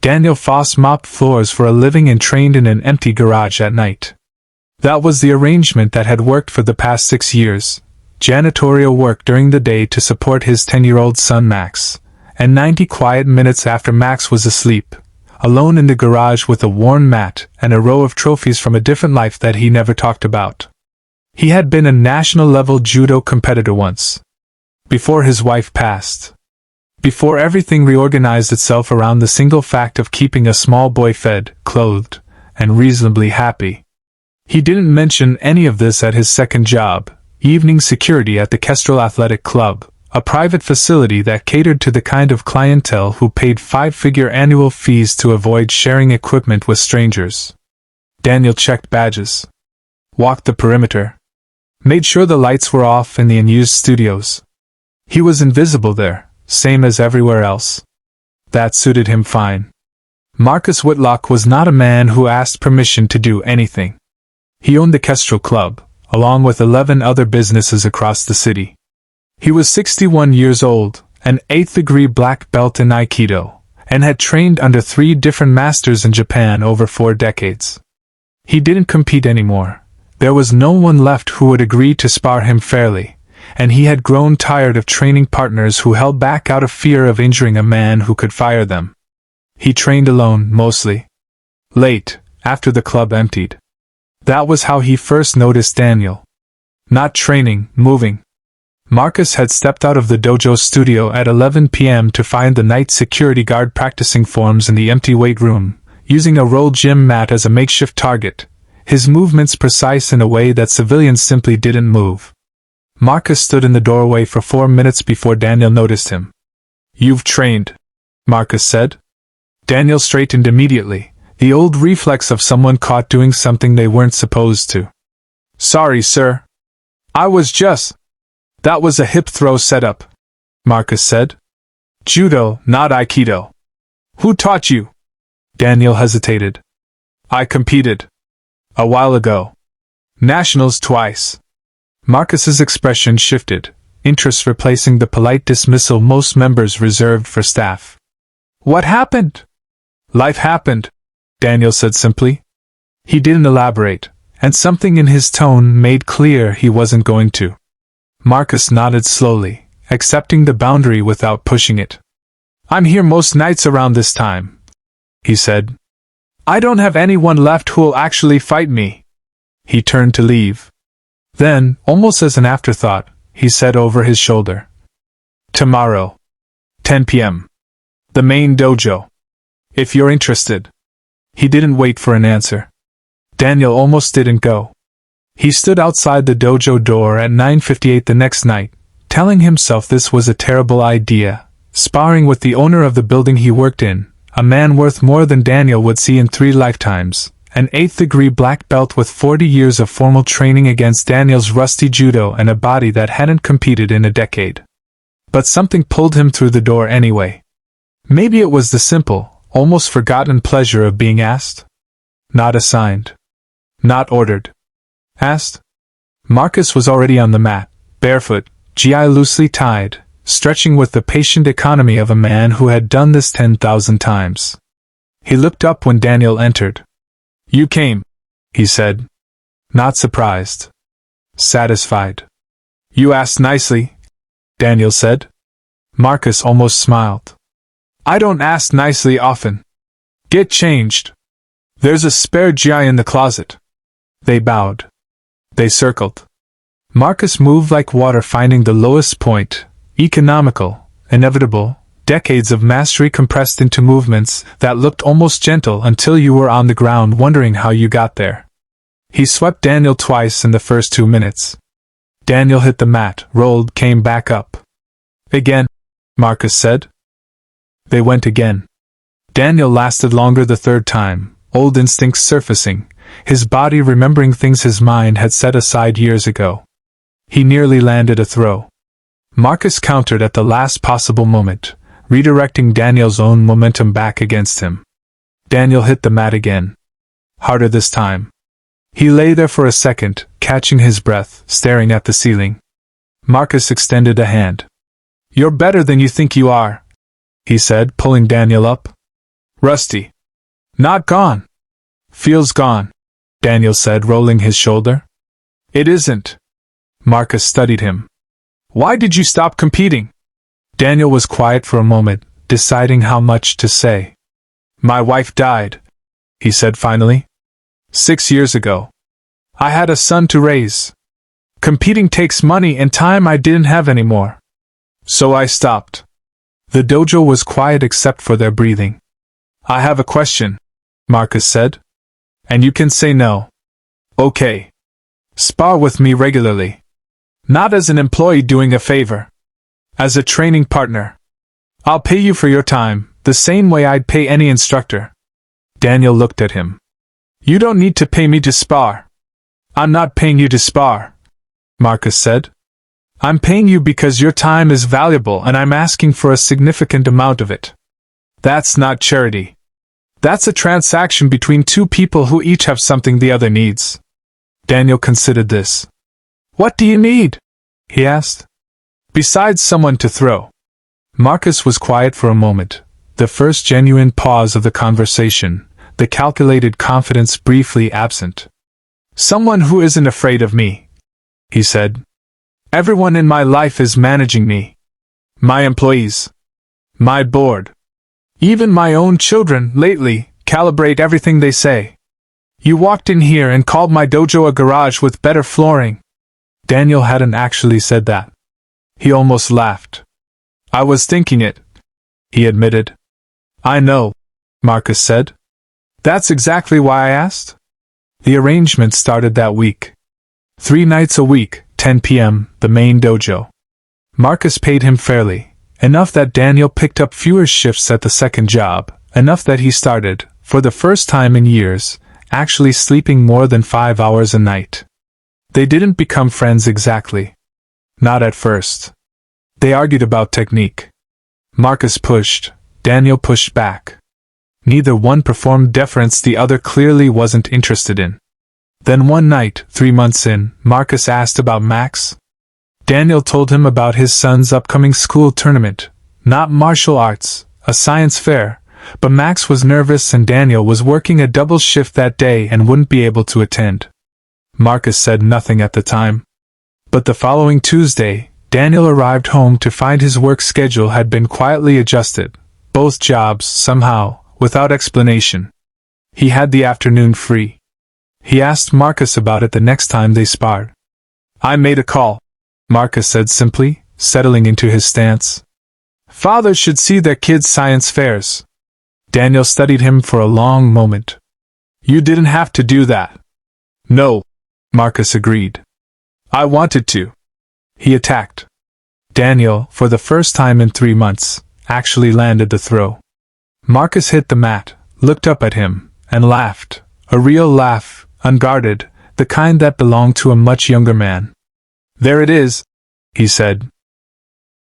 Daniel Foss mopped floors for a living and trained in an empty garage at night. That was the arrangement that had worked for the past 6 years. Janitorial work during the day to support his 10-year-old son Max, and 90 quiet minutes after Max was asleep, alone in the garage with a worn mat and a row of trophies from a different life that he never talked about. He had been a national-level judo competitor once. Before his wife passed. Before everything reorganized itself around the single fact of keeping a small boy fed, clothed, and reasonably happy. He didn't mention any of this at his second job, evening security at the Kestrel Athletic Club, a private facility that catered to the kind of clientele who paid 5-figure annual fees to avoid sharing equipment with strangers. Daniel checked badges. Walked the perimeter. Made sure the lights were off in the unused studios. He was invisible there, same as everywhere else. That suited him fine. Marcus Whitlock was not a man who asked permission to do anything. He owned the Kestrel Club, along with 11 other businesses across the city. He was 61 years old, an 8th-degree black belt in Aikido, and had trained under 3 different masters in Japan over 4 decades. He didn't compete anymore. There was no one left who would agree to spar him fairly, and he had grown tired of training partners who held back out of fear of injuring a man who could fire them. He trained alone, mostly. Late, after the club emptied. That was how he first noticed Daniel. Not training, moving. Marcus had stepped out of the dojo studio at 11 p.m. to find the night security guard practicing forms in the empty weight room, using a rolled gym mat as a makeshift target, his movements precise in a way that civilians simply didn't move. Marcus stood in the doorway for 4 minutes before Daniel noticed him. "You've trained," Marcus said. Daniel straightened immediately, the old reflex of someone caught doing something they weren't supposed to. "Sorry, sir. I was just—" "That was a hip throw setup," Marcus said. "Judo, not Aikido." "Who taught you?" Daniel hesitated. "I competed. A while ago. Nationals twice." Marcus's expression shifted, interest replacing the polite dismissal most members reserved for staff. "What happened?" "Life happened," Daniel said simply. He didn't elaborate, and something in his tone made clear he wasn't going to. Marcus nodded slowly, accepting the boundary without pushing it. "I'm here most nights around this time," he said. "I don't have anyone left who'll actually fight me." He turned to leave. Then, almost as an afterthought, he said over his shoulder, "Tomorrow. 10 p.m. The main dojo. If you're interested." He didn't wait for an answer. Daniel almost didn't go. He stood outside the dojo door at 9:58 the next night, telling himself this was a terrible idea, sparring with the owner of the building he worked in, a man worth more than Daniel would see in 3 lifetimes, an 8th-degree black belt with 40 years of formal training against Daniel's rusty judo and a body that hadn't competed in a decade. But something pulled him through the door anyway. Maybe it was the simple, almost forgotten pleasure of being asked? Not assigned. Not ordered. Asked? Marcus was already on the mat, barefoot, GI loosely tied, stretching with the patient economy of a man who had done this 10,000 times. He looked up when Daniel entered. "You came," he said. Not surprised. Satisfied. "You asked nicely," Daniel said. Marcus almost smiled. "I don't ask nicely often. Get changed. There's a spare GI in the closet." They bowed. They circled. Marcus moved like water, finding the lowest point, economical, inevitable, decades of mastery compressed into movements that looked almost gentle until you were on the ground wondering how you got there. He swept Daniel twice in the first 2 minutes. Daniel hit the mat, rolled, came back up. "Again," Marcus said. They went again. Daniel lasted longer the third time, old instincts surfacing, his body remembering things his mind had set aside years ago. He nearly landed a throw. Marcus countered at the last possible moment, redirecting Daniel's own momentum back against him. Daniel hit the mat again. Harder this time. He lay there for a second, catching his breath, staring at the ceiling. Marcus extended a hand. "You're better than you think you are," he said, pulling Daniel up. Rusty. Not gone. Feels gone, Daniel said, rolling his shoulder. It isn't. Marcus studied him. Why did you stop competing? Daniel was quiet for a moment, deciding how much to say. My wife died, he said finally. 6 years ago. I had a son to raise. Competing takes money and time I didn't have anymore. So I stopped. The dojo was quiet except for their breathing. I have a question, Marcus said. And you can say no. Okay. Spar with me regularly. Not as an employee doing a favor. As a training partner. I'll pay you for your time, the same way I'd pay any instructor. Daniel looked at him. You don't need to pay me to spar. I'm not paying you to spar, Marcus said. I'm paying you because your time is valuable and I'm asking for a significant amount of it. That's not charity. That's a transaction between two people who each have something the other needs. Daniel considered this. What do you need? He asked. Besides someone to throw. Marcus was quiet for a moment, the first genuine pause of the conversation, the calculated confidence briefly absent. Someone who isn't afraid of me, he said. Everyone in my life is managing me. My employees. My board. Even my own children, lately, calibrate everything they say. You walked in here and called my dojo a garage with better flooring. Daniel hadn't actually said that. He almost laughed. I was thinking it, he admitted. I know, Marcus said. That's exactly why I asked. The arrangement started that week. 3 nights a week, 10 p.m., the main dojo. Marcus paid him fairly, enough that Daniel picked up fewer shifts at the second job, enough that he started, for the first time in years, actually sleeping more than 5 hours a night. They didn't become friends exactly. Not at first. They argued about technique. Marcus pushed, Daniel pushed back. Neither one performed deference the other clearly wasn't interested in. Then one night, 3 months in, Marcus asked about Max. Daniel told him about his son's upcoming school tournament, not martial arts, a science fair, but Max was nervous and Daniel was working a double shift that day and wouldn't be able to attend. Marcus said nothing at the time. But the following Tuesday, Daniel arrived home to find his work schedule had been quietly adjusted, both jobs, somehow, without explanation. He had the afternoon free. He asked Marcus about it the next time they sparred. I made a call, Marcus said simply, settling into his stance. Fathers should see their kids' science fairs. Daniel studied him for a long moment. You didn't have to do that. No, Marcus agreed. I wanted to. He attacked. Daniel, for the first time in 3 months, actually landed the throw. Marcus hit the mat, looked up at him, and laughed. A real laugh, unguarded, the kind that belonged to a much younger man. There it is, he said.